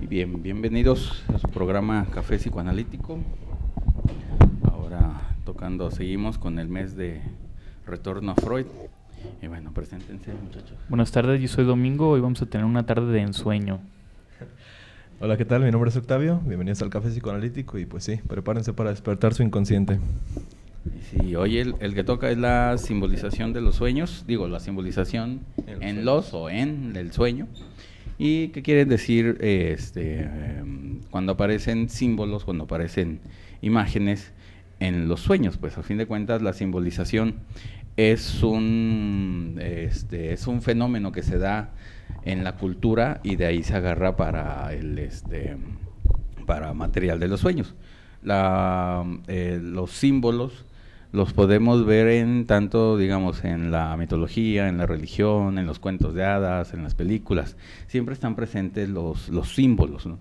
Bien, bienvenidos a su programa Café Psicoanalítico. Ahora seguimos con el mes de retorno a Freud. Y bueno, preséntense, muchachos. Buenas tardes, yo soy Domingo. Hoy vamos a tener una tarde de ensueño. Hola, ¿qué tal? Mi nombre es Octavio. Bienvenidos al Café Psicoanalítico y pues sí, prepárense para despertar su inconsciente. Sí, hoy el que toca es la simbolización de los sueños. Digo, la simbolización en los o en el sueño. ¿Y qué quiere decir cuando aparecen símbolos, cuando aparecen imágenes en los sueños? Pues a fin de cuentas la simbolización es un fenómeno que se da en la cultura y de ahí se agarra para material de los sueños. Los símbolos los podemos ver en tanto, digamos, en la mitología, en la religión, en los cuentos de hadas, en las películas. Siempre están presentes los símbolos, ¿no?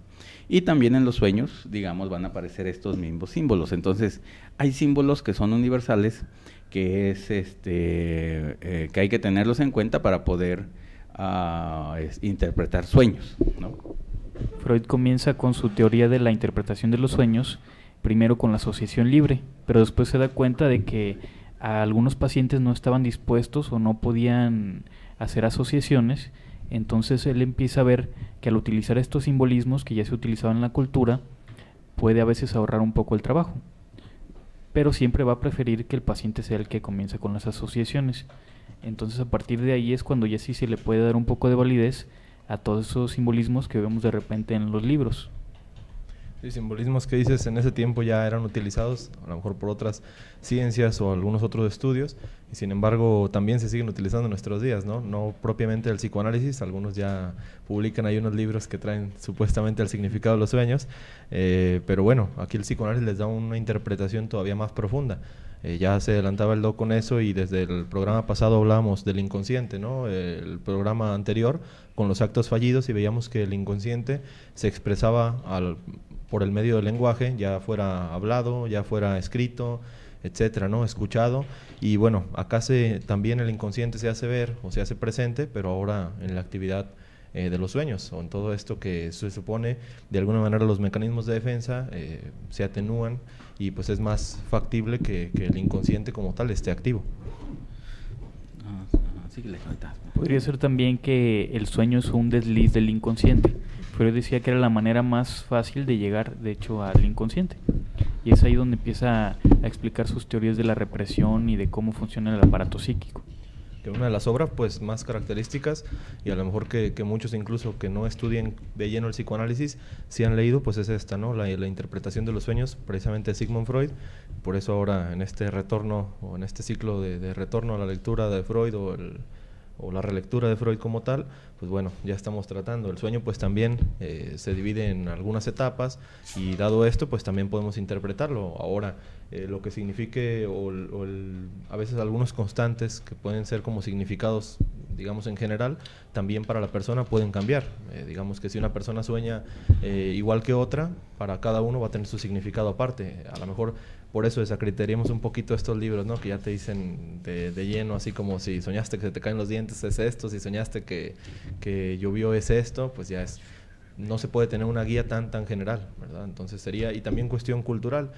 Y también en los sueños, digamos, van a aparecer estos mismos símbolos. Entonces, hay símbolos que son universales, que es que hay que tenerlos en cuenta para poder interpretar sueños, ¿no? Freud comienza con su teoría de la interpretación de los sueños, primero con la asociación libre, pero después se da cuenta de que a algunos pacientes no estaban dispuestos o no podían hacer asociaciones. Entonces él empieza a ver que al utilizar estos simbolismos que ya se utilizaban en la cultura, puede a veces ahorrar un poco el trabajo, pero siempre va a preferir que el paciente sea el que comience con las asociaciones. Entonces a partir de ahí es cuando ya sí se le puede dar un poco de validez a todos esos simbolismos que vemos de repente en los libros. Sí, simbolismos que dices en ese tiempo ya eran utilizados, a lo mejor por otras ciencias o algunos otros estudios, y sin embargo también se siguen utilizando en nuestros días, ¿no? No propiamente el psicoanálisis, algunos ya publican ahí unos libros que traen supuestamente el significado de los sueños, pero bueno, aquí el psicoanálisis les da una interpretación todavía más profunda. Ya se adelantaba el doc con eso y desde el programa pasado hablábamos del inconsciente, ¿no? El programa anterior con los actos fallidos y veíamos que el inconsciente se expresaba por el medio del lenguaje, ya fuera hablado, ya fuera escrito, etcétera, ¿no? Escuchado. Y bueno, acá también el inconsciente se hace ver o se hace presente, pero ahora en la actividad de los sueños, o en todo esto que se supone de alguna manera los mecanismos de defensa se atenúan y pues es más factible que el inconsciente como tal esté activo. Podría ser también que el sueño es un desliz del inconsciente. Freud decía que era la manera más fácil de llegar, de hecho, al inconsciente. Y es ahí donde empieza a explicar sus teorías de la represión y de cómo funciona el aparato psíquico. Que una de las obras pues más características, y a lo mejor que muchos incluso que no estudien de lleno el psicoanálisis, si han leído, pues es esta, ¿no? La interpretación de los sueños, precisamente de Sigmund Freud. Por eso ahora en este retorno, o en este ciclo de retorno a la lectura de Freud, o la relectura de Freud como tal, pues bueno, ya estamos tratando. El sueño pues también se divide en algunas etapas y dado esto pues también podemos interpretarlo. Ahora, lo que signifique a veces algunos constantes que pueden ser como significados, digamos en general, también para la persona pueden cambiar. Digamos que si una persona sueña igual que otra, para cada uno va a tener su significado aparte. A lo mejor por eso desacreditaríamos un poquito estos libros, ¿no? Que ya te dicen de lleno, así como si soñaste que se te caen los dientes es esto, si soñaste que llovió es esto, pues ya no se puede tener una guía tan general, ¿verdad? Entonces sería, y también cuestión cultural,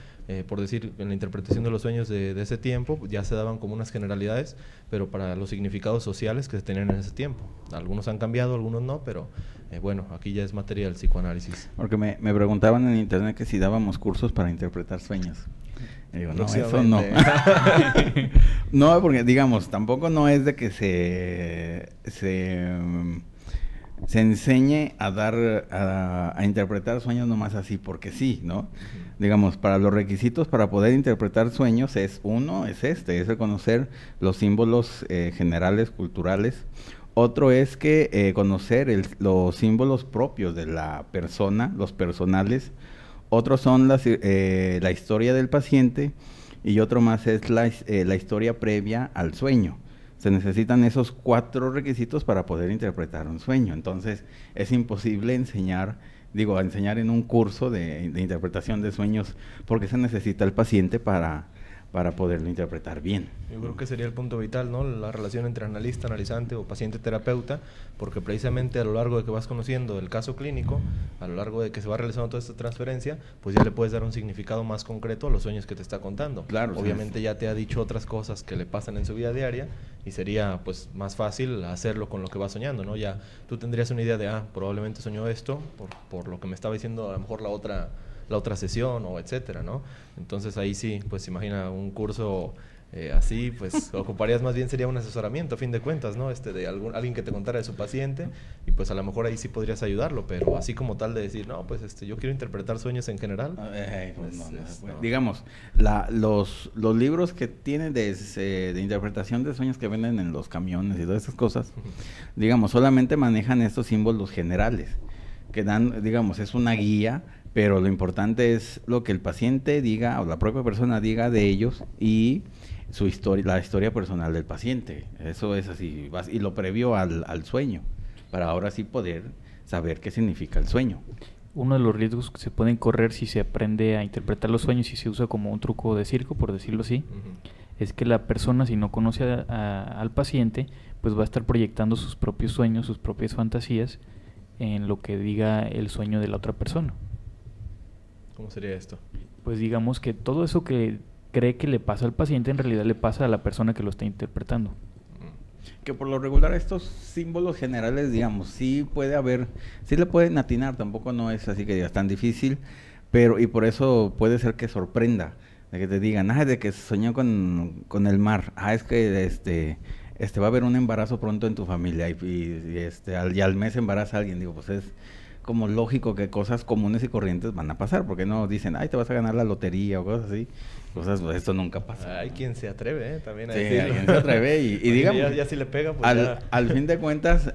por decir, en la interpretación de los sueños de ese tiempo, ya se daban como unas generalidades, pero para los significados sociales que se tenían en ese tiempo. Algunos han cambiado, algunos no, pero bueno, aquí ya es materia del psicoanálisis. Porque me preguntaban en internet que si dábamos cursos para interpretar sueños. Y digo, no, eso no. No, porque digamos, tampoco no es de que se enseñe a interpretar sueños nomás así, porque sí, ¿no? Digamos, para los requisitos para poder interpretar sueños es reconocer los símbolos generales, culturales. Otro es que conocer los símbolos propios de la persona, los personales. Otros son la historia del paciente y otro más es la historia previa al sueño. Se necesitan esos 4 requisitos para poder interpretar un sueño. Entonces, es imposible enseñar en un curso de interpretación de sueños porque se necesita el paciente para para poderlo interpretar bien. Yo creo que sería el punto vital, ¿no? La relación entre analista, analizante o paciente-terapeuta, porque precisamente a lo largo de que vas conociendo el caso clínico, a lo largo de que se va realizando toda esta transferencia, pues ya le puedes dar un significado más concreto a los sueños que te está contando. Claro. Obviamente ya te ha dicho otras cosas que le pasan en su vida diaria y sería pues más fácil hacerlo con lo que va soñando, ¿no? Ya tú tendrías una idea de, probablemente soñó esto por lo que me estaba diciendo a lo mejor la otra sesión o etcétera, ¿no? Entonces ahí sí, pues imagina un curso así, pues ocuparías más bien sería un asesoramiento a fin de cuentas, ¿no? De alguien que te contara de su paciente y pues a lo mejor ahí sí podrías ayudarlo, pero así como tal de decir, no, pues yo quiero interpretar sueños en general. Digamos, los libros que tienen de interpretación de sueños que venden en los camiones y todas esas cosas, digamos, solamente manejan estos símbolos generales, que dan, digamos, es una guía, pero lo importante es lo que el paciente diga o la propia persona diga de ellos y su historia, la historia personal del paciente. Eso es así, y lo previo al sueño, para ahora sí poder saber qué significa el sueño. Uno de los riesgos que se pueden correr si se aprende a interpretar los sueños y se usa como un truco de circo, por decirlo así, es que la persona, si no conoce al paciente, pues va a estar proyectando sus propios sueños, sus propias fantasías en lo que diga el sueño de la otra persona. ¿Cómo sería esto? Pues digamos que todo eso que cree que le pasa al paciente en realidad le pasa a la persona que lo está interpretando. Que por lo regular estos símbolos generales, digamos, sí le pueden atinar, tampoco no es así que digas tan difícil, pero y por eso puede ser que sorprenda, de que te digan, de que soñó con el mar, es que va a haber un embarazo pronto en tu familia y al mes embaraza a alguien, digo, pues es como lógico que cosas comunes y corrientes van a pasar, porque no dicen, te vas a ganar la lotería o cosas así, pues esto nunca pasa. Hay quien se atreve, también a sí, decirlo. hay quien se atreve y digamos, ya si le pega, pues al fin de cuentas,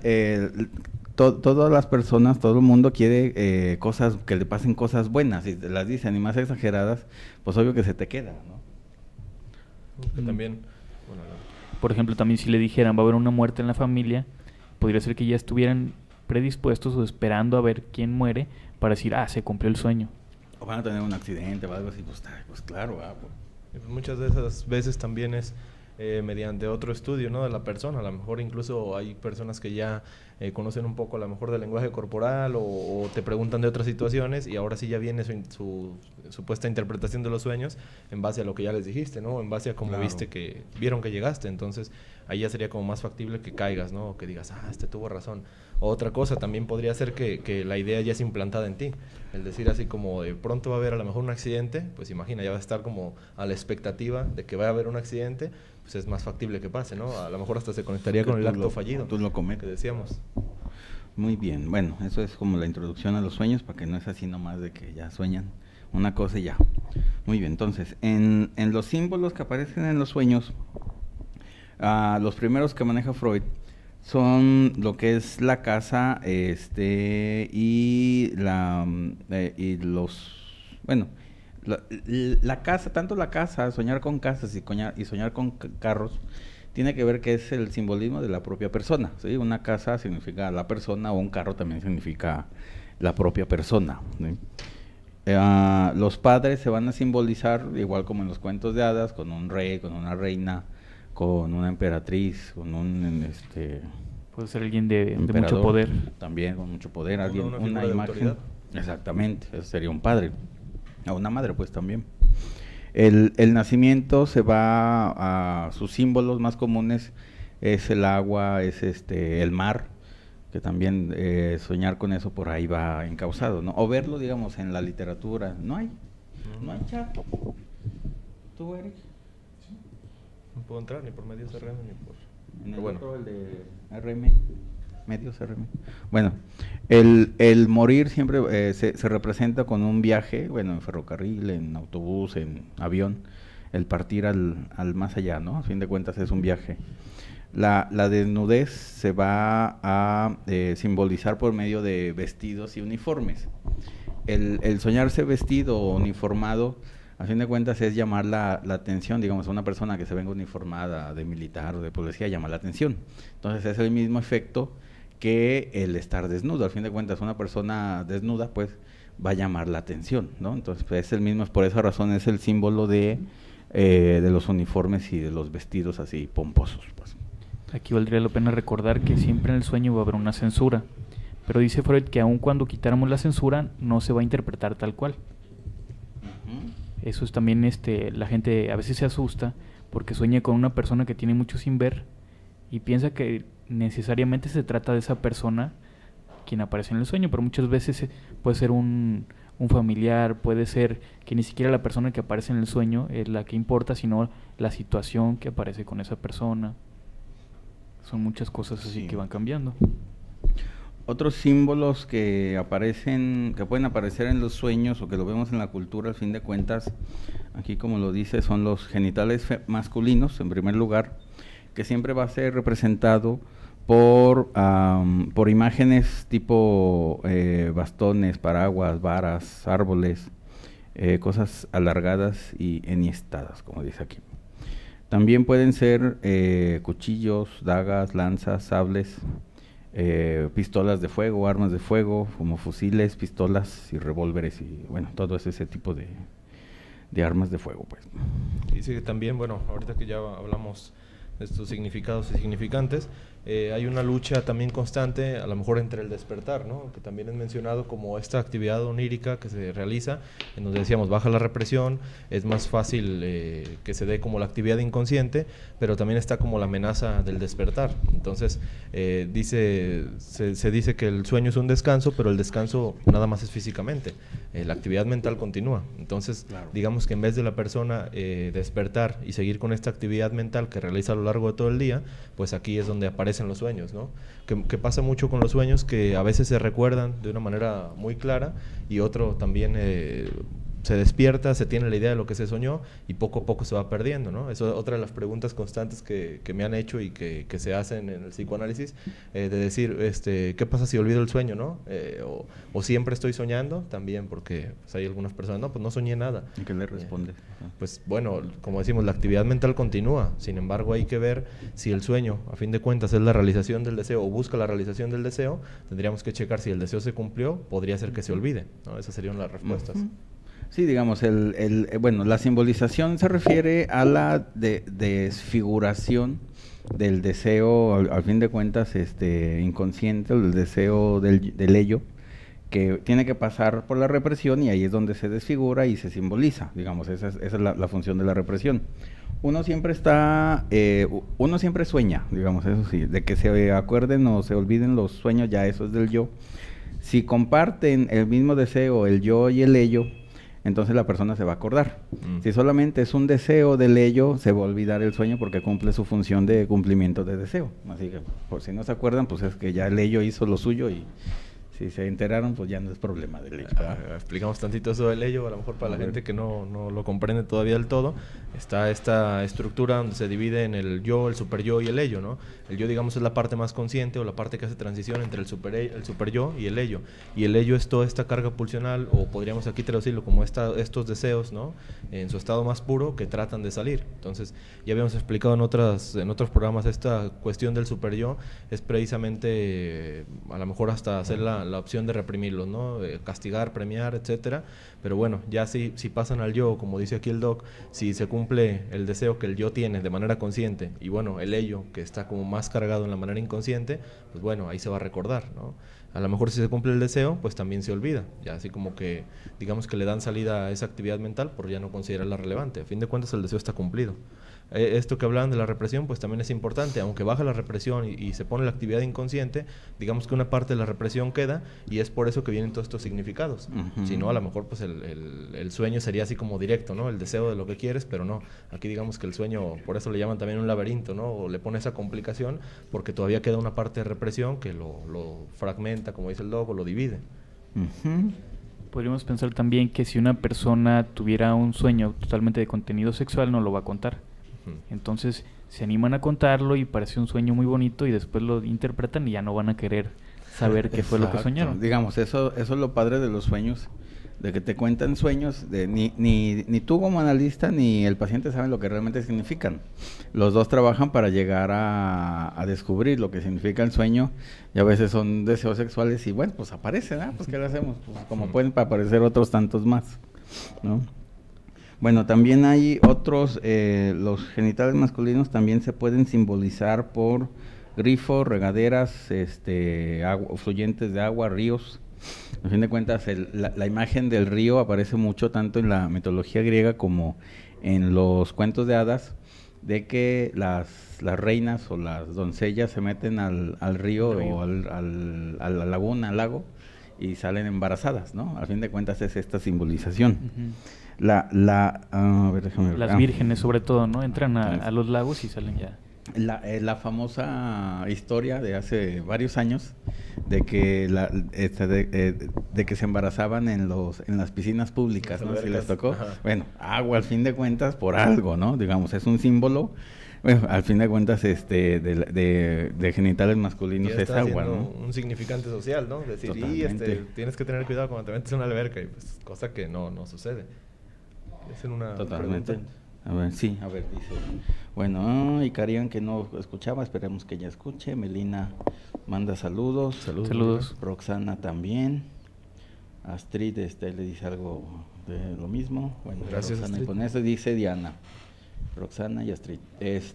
todas las personas, todo el mundo quiere cosas, que le pasen cosas buenas, y te las dicen, y más exageradas, pues obvio que se te queda, ¿no? Que también, por ejemplo, también si le dijeran, va a haber una muerte en la familia, podría ser que ya estuvieran predispuestos o esperando a ver quién muere para decir, se cumplió el sueño. O van a tener un accidente o algo así, pues claro. Muchas de esas veces también es mediante otro estudio, ¿no?, de la persona. A lo mejor incluso hay personas que ya conocen un poco a lo mejor del lenguaje corporal o te preguntan de otras situaciones y ahora sí ya viene su supuesta interpretación de los sueños en base a lo que ya les dijiste, ¿no?, en base a cómo vieron que llegaste. Entonces ahí ya sería como más factible que caigas, ¿no?, o que digas, tuvo razón. O otra cosa también podría ser que la idea ya es implantada en ti, el decir así como de pronto va a haber a lo mejor un accidente, pues imagina, ya va a estar como a la expectativa de que va a haber un accidente, pues es más factible que pase, ¿no? A lo mejor hasta se conectaría con el acto fallido. Tú lo cometes. Que decíamos. Muy bien, bueno, eso es como la introducción a los sueños, para que no es así nomás de que ya sueñan una cosa y ya. Muy bien, entonces, en los símbolos que aparecen en los sueños, los primeros que maneja Freud son lo que es la casa, la casa, tanto la casa, soñar con casas y soñar con carros, tiene que ver que es el simbolismo de la propia persona, ¿sí? Una casa significa la persona, o un carro también significa la propia persona, ¿sí? Los padres se van a simbolizar, igual como en los cuentos de hadas, con un rey, con una reina, con una emperatriz, con un puede ser alguien de mucho poder, también con mucho poder, alguien, una imagen, autoridad. Exactamente, eso sería un padre, a una madre pues también. El nacimiento se va a sus símbolos más comunes, es el agua, es el mar, que también soñar con eso por ahí va encauzado, ¿no? O verlo, digamos, en la literatura, no hay chat. ¿Tú, Eric? No puedo entrar ni por medios RM ni por... En el otro, el de RM, medios RM. Bueno, el morir siempre se representa con un viaje, en ferrocarril, en autobús, en avión, el partir al más allá, ¿no? A fin de cuentas es un viaje. La desnudez se va a simbolizar por medio de vestidos y uniformes. El soñarse vestido o uniformado, a fin de cuentas, es llamar la atención, digamos, a una persona que se venga uniformada de militar o de policía, llama la atención. Entonces es el mismo efecto que el estar desnudo. Al fin de cuentas, una persona desnuda, pues, va a llamar la atención, ¿no? Entonces, pues, es el mismo, por esa razón es el símbolo de de los uniformes y de los vestidos así pomposos, pues. Aquí valdría la pena recordar que siempre en el sueño va a haber una censura, pero dice Freud que aun cuando quitáramos la censura no se va a interpretar tal cual. Eso es también, la gente a veces se asusta porque sueña con una persona que tiene mucho sin ver y piensa que necesariamente se trata de esa persona quien aparece en el sueño, pero muchas veces puede ser un familiar, puede ser que ni siquiera la persona que aparece en el sueño es la que importa, sino la situación que aparece con esa persona. Son muchas cosas así que van cambiando. Otros símbolos que pueden aparecer en los sueños o que lo vemos en la cultura, al fin de cuentas, aquí como lo dice, son los genitales masculinos, en primer lugar, que siempre va a ser representado por imágenes tipo bastones, paraguas, varas, árboles, cosas alargadas y enhiestadas, como dice aquí. También pueden ser cuchillos, dagas, lanzas, sables, pistolas de fuego, armas de fuego, como fusiles, pistolas y revólveres y bueno, todo ese tipo de armas de fuego, pues. Dice que también, bueno, ahorita que ya hablamos de estos significados y significantes, hay una lucha también constante, a lo mejor entre el despertar, ¿no? Que también es mencionado como esta actividad onírica que se realiza, en donde decíamos baja la represión, es más fácil que se dé como la actividad inconsciente, pero también está como la amenaza del despertar. Entonces, se dice que el sueño es un descanso, pero el descanso nada más es físicamente, la actividad mental continúa. Entonces, claro, digamos que en vez de la persona despertar y seguir con esta actividad mental que realiza a lo largo de todo el día, pues aquí es donde aparecen los sueños, ¿no? Que pasa mucho con los sueños, que a veces se recuerdan de una manera muy clara y otro también se despierta, se tiene la idea de lo que se soñó y poco a poco se va perdiendo, ¿no? Eso es otra de las preguntas constantes que me han hecho y que se hacen en el psicoanálisis, de decir, ¿qué pasa si olvido el sueño, no? O siempre estoy soñando, también, porque pues, hay algunas personas, no, pues no soñé nada. ¿Y qué le respondes? Pues bueno, como decimos, la actividad mental continúa, sin embargo hay que ver si el sueño, a fin de cuentas, es la realización del deseo o busca la realización del deseo, tendríamos que checar si el deseo se cumplió, podría ser que se olvide, ¿no? Esas serían las respuestas. Sí, digamos, bueno, la simbolización se refiere a la desfiguración del deseo, al fin de cuentas, inconsciente, o del deseo del ello, que tiene que pasar por la represión y ahí es donde se desfigura y se simboliza, digamos, esa es la función de la represión. Uno siempre sueña, digamos, eso sí, de que se acuerden o se olviden los sueños, ya eso es del yo. Si comparten el mismo deseo, el yo y el ello, entonces la persona se va a acordar. Si solamente es un deseo del ello, se va a olvidar el sueño porque cumple su función de cumplimiento de deseo. Así que, por si no se acuerdan, pues es que ya el ello hizo lo suyo y si se enteraron, pues ya no es problema del ello. Explicamos tantito eso del ello, a lo mejor para la gente que no lo comprende todavía del todo. Está esta estructura donde se divide en el yo, el superyo y el ello, ¿no? El yo, digamos, es la parte más consciente o la parte que hace transición entre el superyo y el ello. Y el ello es toda esta carga pulsional, o podríamos aquí traducirlo como estos deseos, ¿no? En su estado más puro que tratan de salir. Entonces, ya habíamos explicado en otros programas, esta cuestión del superyo es precisamente, a lo mejor hasta hacer la opción de reprimirlos, ¿no? Castigar, premiar, etcétera. Pero bueno, ya si pasan al yo, como dice aquí el doc, si se cumple el deseo que el yo tiene de manera consciente y bueno, el ello que está como más cargado en la manera inconsciente, pues bueno, ahí se va a recordar, ¿no? A lo mejor si se cumple el deseo, pues también se olvida, ya así como que digamos que le dan salida a esa actividad mental por ya no considerarla relevante. A fin de cuentas el deseo está cumplido. Esto que hablaban de la represión, pues también es importante, aunque baja la represión y se pone la actividad inconsciente, digamos que una parte de la represión queda y es por eso que vienen todos estos significados. Si no, a lo mejor pues el sueño sería así como directo, ¿no? El deseo de lo que quieres, pero no. Aquí digamos que el sueño, por eso le llaman también un laberinto, ¿no? O le pone esa complicación porque todavía queda una parte de represión que lo fragmenta, como dice el doc, o lo divide. Podríamos pensar también que si una persona tuviera un sueño totalmente de contenido sexual, no lo va a contar. Entonces se animan a contarlo y parece un sueño muy bonito y después lo interpretan y ya no van a querer saber qué fue lo que soñaron. Digamos, eso es lo padre de los sueños, de que te cuentan sueños, ni tú como analista ni el paciente saben lo que realmente significan. Los dos trabajan para llegar a descubrir lo que significa el sueño y a veces son deseos sexuales y bueno, pues aparecen, ¿eh? Pues ¿qué le hacemos? Pues como pueden aparecer otros tantos más, ¿no? Bueno, también hay otros, los genitales masculinos también se pueden simbolizar por grifos, regaderas, fluyentes de agua, ríos. A fin de cuentas, la imagen del río aparece mucho tanto en la mitología griega como en los cuentos de hadas, de que las reinas o las doncellas se meten al río o a la laguna, al lago, y salen embarazadas, ¿no? A fin de cuentas es esta simbolización. Uh-huh. A ver, déjame ver. Las vírgenes sobre todo, ¿no? Entran a los lagos y salen ya. La famosa historia de hace varios años de que de que se embarazaban en las piscinas públicas, ¿no? Si les tocó. Ajá. Bueno, agua al fin de cuentas por algo, ¿no? Digamos, es un símbolo. Bueno, al fin de cuentas, de genitales masculinos es agua, ¿no? Un significante social, ¿no? Decir, tienes que tener cuidado cuando te metes en una alberca, y pues, cosa que no sucede. Es en una totalmente. Pregunta. A ver, sí, a ver, dice. Bueno, y Karian que no escuchaba, esperemos que ya escuche. Melina manda saludos. Saludos. Roxana también. Astrid le dice algo de lo mismo. Bueno, gracias, Roxana, Astrid. y con eso dice Diana. Roxana y Astrid.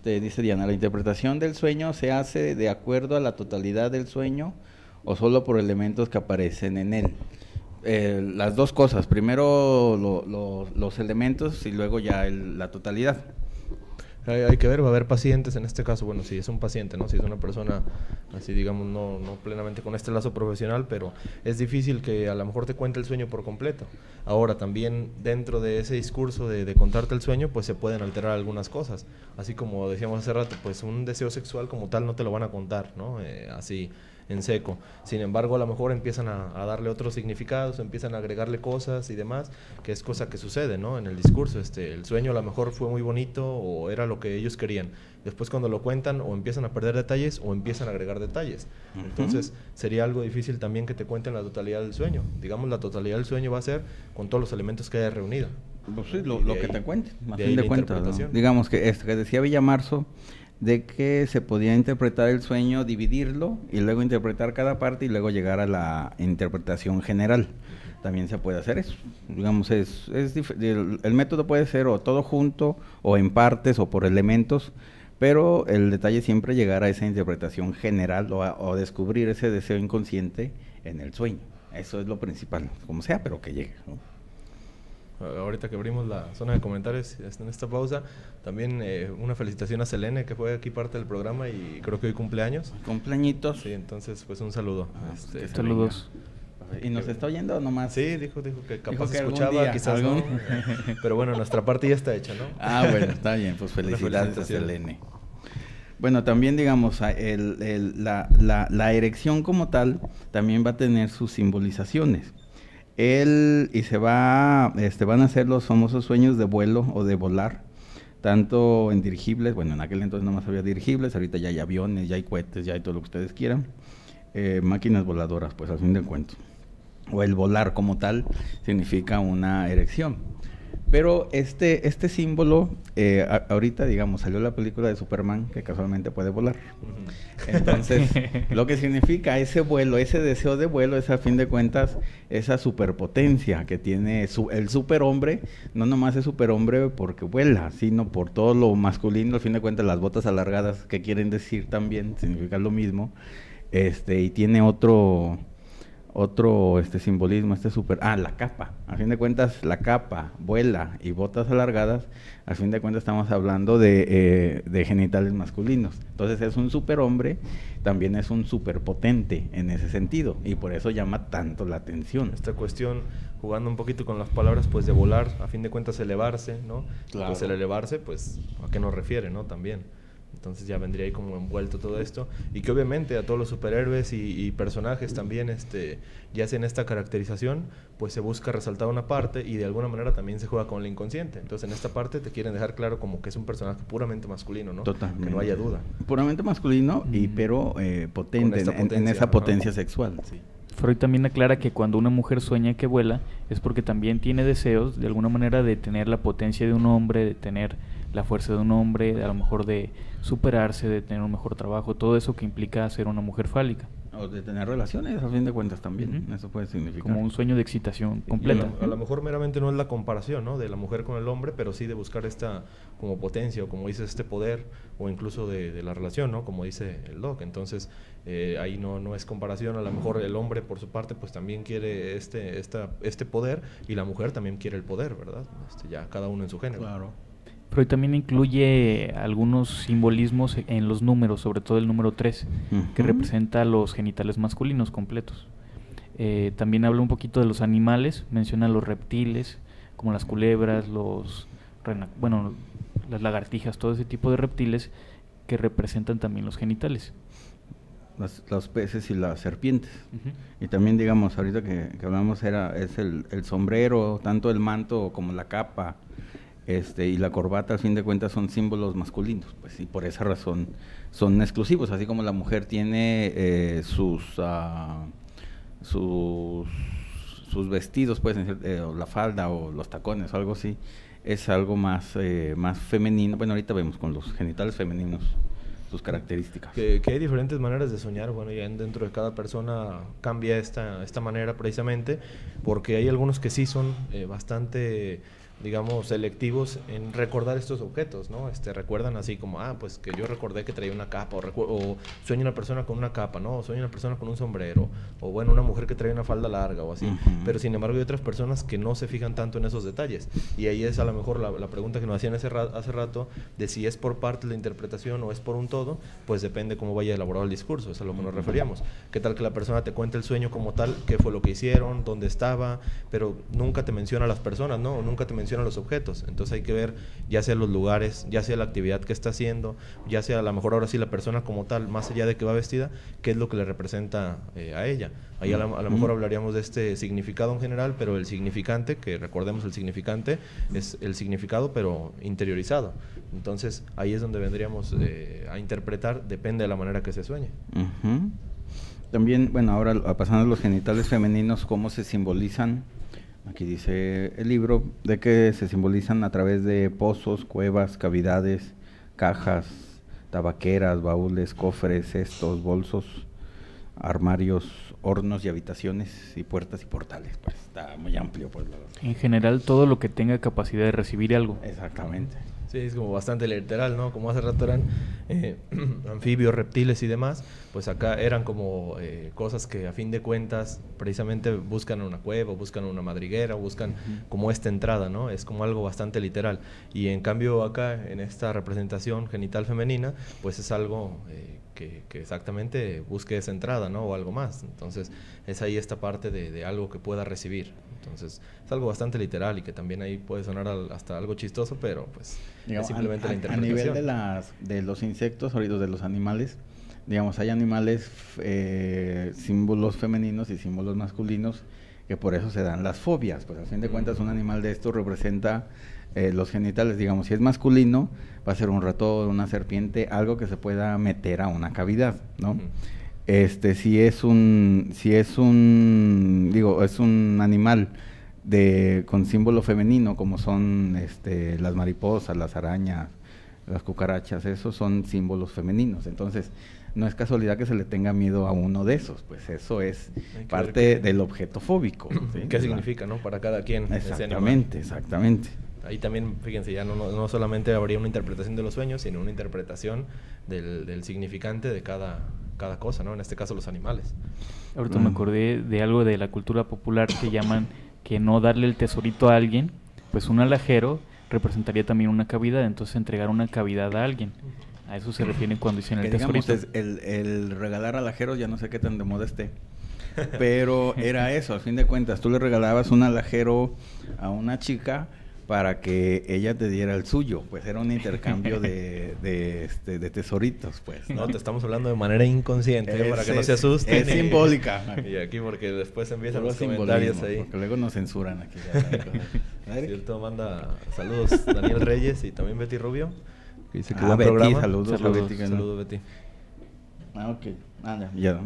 Dice Diana, ¿la interpretación del sueño se hace de acuerdo a la totalidad del sueño o solo por elementos que aparecen en él? Las dos cosas, primero los elementos y luego ya la totalidad. Hay que ver, va a haber pacientes, en este caso, bueno, si es un paciente, ¿no? Si es una persona, así digamos, no plenamente con este lazo profesional, pero es difícil que a lo mejor te cuente el sueño por completo. Ahora, también dentro de ese discurso de contarte el sueño, pues se pueden alterar algunas cosas. Así como decíamos hace rato, pues un deseo sexual como tal no te lo van a contar, ¿no? Así en seco. Sin embargo, a lo mejor empiezan a darle otros significados, empiezan a agregarle cosas y demás, que es cosa que sucede, ¿no? En el discurso, el sueño a lo mejor fue muy bonito o era lo que ellos querían. Después cuando lo cuentan o empiezan a perder detalles o empiezan a agregar detalles. Uh-huh. Entonces, sería algo difícil también que te cuenten la totalidad del sueño. Digamos, la totalidad del sueño va a ser con todos los elementos que hayas reunido. Pues sí, lo que te cuenten, a fin de cuentas, ¿no? Digamos que que decía Villamarzo, de que se podía interpretar el sueño, dividirlo y luego interpretar cada parte y luego llegar a la interpretación general. También se puede hacer eso. Digamos, el método puede ser o todo junto o en partes o por elementos, pero el detalle siempre llegar a esa interpretación general o descubrir ese deseo inconsciente en el sueño. Eso es lo principal, como sea, pero que llegue, ¿no? Ahorita que abrimos la zona de comentarios en esta pausa, también una felicitación a Selene, que fue aquí parte del programa y creo que hoy cumpleaños. Cumpleañitos. Sí, entonces pues un saludo. Saludos. ¿Y nos está oyendo o nomás? Sí, dijo que capaz dijo que escuchaba, día, quizás no. Pero bueno, nuestra parte ya está hecha, ¿no? Bueno, está bien, pues felicidades a Selene. Bueno, también digamos, la erección como tal también va a tener sus simbolizaciones. Van a ser los famosos sueños de vuelo o de volar, tanto en dirigibles, bueno, en aquel entonces nomás había dirigibles, ahorita ya hay aviones, ya hay cohetes, ya hay todo lo que ustedes quieran, máquinas voladoras, pues al fin de cuentas. O el volar como tal significa una erección. Pero este símbolo, ahorita, digamos, salió la película de Superman, que casualmente puede volar. Entonces, lo que significa ese vuelo, ese deseo de vuelo, es a fin de cuentas, esa superpotencia que tiene el superhombre. No nomás es superhombre porque vuela, sino por todo lo masculino, al fin de cuentas, las botas alargadas, que quieren decir también, significan lo mismo. Y tiene otro simbolismo, la capa. A fin de cuentas, la capa, vuela y botas alargadas, a fin de cuentas estamos hablando de genitales masculinos. Entonces es un superhombre, también es un superpotente en ese sentido, y por eso llama tanto la atención. Esta cuestión, jugando un poquito con las palabras, pues de volar, a fin de cuentas elevarse, ¿no? Claro. Pues el elevarse, pues, ¿a qué nos refiere, no? También. Entonces ya vendría ahí como envuelto todo esto, y que obviamente a todos los superhéroes y personajes también ya hacen esta caracterización, pues se busca resaltar una parte y de alguna manera también se juega con el inconsciente. Entonces en esta parte te quieren dejar claro como que es un personaje puramente masculino, ¿no? Totalmente. Que no haya duda. Puramente masculino, pero potente, en esa potencia sexual. Sí. Freud también aclara que cuando una mujer sueña que vuela es porque también tiene deseos de alguna manera de tener la potencia de un hombre, de tener la fuerza de un hombre, a lo mejor de superarse, de tener un mejor trabajo, todo eso que implica ser una mujer fálica. O de tener relaciones, a fin de cuentas también, eso puede significar. Como un sueño de excitación completa. A lo mejor meramente no es la comparación, ¿no?, de la mujer con el hombre, pero sí de buscar esta como potencia, o como dices, este poder, o incluso de la relación, ¿no?, como dice el doc. Entonces, ahí no es comparación. A lo mejor el hombre, por su parte, pues también quiere este poder, y la mujer también quiere el poder, ¿verdad? Ya cada uno en su género. Claro. Pero también incluye algunos simbolismos en los números, sobre todo el número 3, que representa los genitales masculinos completos. También habla un poquito de los animales, menciona los reptiles, como las culebras, las lagartijas, todo ese tipo de reptiles que representan también los genitales. Los peces y las serpientes. Y también, digamos, ahorita que hablamos, es el sombrero, tanto el manto como la capa, y la corbata, al fin de cuentas, son símbolos masculinos, pues, y por esa razón son exclusivos, así como la mujer tiene sus vestidos, pues, o la falda o los tacones o algo así, es algo más femenino. Bueno, ahorita vemos con los genitales femeninos sus características. Que hay diferentes maneras de soñar. Bueno, ya dentro de cada persona cambia esta manera, precisamente porque hay algunos que sí son bastante, digamos, selectivos en recordar estos objetos, ¿no? Recuerdan así como, pues que yo recordé que traía una capa, o sueño una persona con una capa, ¿no? O sueño una persona con un sombrero, o bueno, una mujer que trae una falda larga o así. Pero sin embargo hay otras personas que no se fijan tanto en esos detalles, y ahí es a lo mejor la pregunta que nos hacían hace rato, de si es por parte de la interpretación o es por un todo. Pues depende cómo vaya elaborado el discurso, es a lo que nos referíamos. ¿Qué tal que la persona te cuenta el sueño como tal, qué fue lo que hicieron, dónde estaba, pero nunca te menciona a las personas, ¿no? O nunca te menciona a los objetos? Entonces hay que ver, ya sea los lugares, ya sea la actividad que está haciendo, ya sea a lo mejor ahora sí la persona como tal, más allá de que va vestida, qué es lo que le representa a ella. Ahí a lo mejor hablaríamos de este significado en general, pero el significante, que recordemos, el significante es el significado pero interiorizado. Entonces ahí es donde vendríamos a interpretar, depende de la manera que se sueñe. También, bueno, ahora pasando a los genitales femeninos, ¿cómo se simbolizan? Aquí dice el libro de que se simbolizan a través de pozos, cuevas, cavidades, cajas, tabaqueras, baúles, cofres, cestos, bolsos, armarios, hornos y habitaciones, y puertas y portales. Pues está muy amplio, pues. En general, todo lo que tenga capacidad de recibir algo. Exactamente. Sí, es como bastante literal, ¿no? Como hace rato eran anfibios, reptiles y demás, pues acá eran como cosas que a fin de cuentas precisamente buscan una cueva, buscan una madriguera, buscan como esta entrada, ¿no? Es como algo bastante literal. Y en cambio acá, en esta representación genital femenina, pues es algo que exactamente busque esa entrada, ¿no? O algo más. Entonces es ahí esta parte de algo que pueda recibir. Entonces es algo bastante literal, y que también ahí puede sonar hasta algo chistoso, pero pues digamos, es simplemente la interpretación. A nivel de los insectos, ahorita de los animales, digamos, hay animales, símbolos femeninos y símbolos masculinos, que por eso se dan las fobias. Pues a fin de cuentas un animal de estos representa los genitales. Digamos, si es masculino, va a ser un ratón, una serpiente, algo que se pueda meter a una cavidad, ¿no? Si es un animal con símbolo femenino, como son las mariposas, las arañas, las cucarachas, esos son símbolos femeninos. Entonces no es casualidad que se le tenga miedo a uno de esos, pues eso es parte del objeto fóbico, ¿sí? ¿Qué significa, no? Para cada quien. Exactamente. Ahí también, fíjense, ya no solamente habría una interpretación de los sueños, sino una interpretación del significante de cada cosa, ¿no? En este caso, los animales. Ahorita me acordé de algo de la cultura popular que llaman que no darle el tesorito a alguien, pues un alajero representaría también una cavidad, entonces entregar una cavidad a alguien. A eso se refiere cuando dicen el tesorito. Digamos, el regalar alajeros, ya no sé qué tan de moda esté, pero era eso, al fin de cuentas, tú le regalabas un alajero a una chica para que ella te diera el suyo, pues era un intercambio de tesoritos, pues, ¿no? No, te estamos hablando de manera inconsciente, para que no se asusten. Es simbólica. Y aquí, porque después empiezan los comentarios ahí. Porque luego nos censuran aquí. Cierto, manda saludos Daniel Reyes y también Betty Rubio. Que dice que buen Betty, programa. Saludos, Betty. Ok, ya.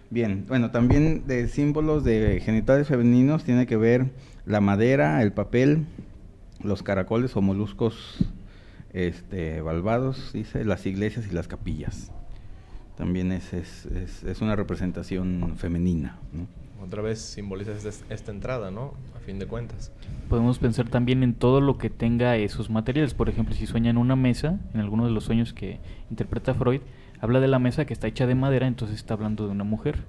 Bien, bueno, también de símbolos de genitales femeninos tiene que ver la madera, el papel, los caracoles o moluscos valvados, dice, las iglesias y las capillas. también es una representación femenina, ¿no? Otra vez simboliza esta entrada, ¿no? A fin de cuentas. Podemos pensar también en todo lo que tenga esos materiales. Por ejemplo, si sueñan una mesa, en alguno de los sueños que interpreta Freud, habla de la mesa que está hecha de madera, entonces está hablando de una mujer.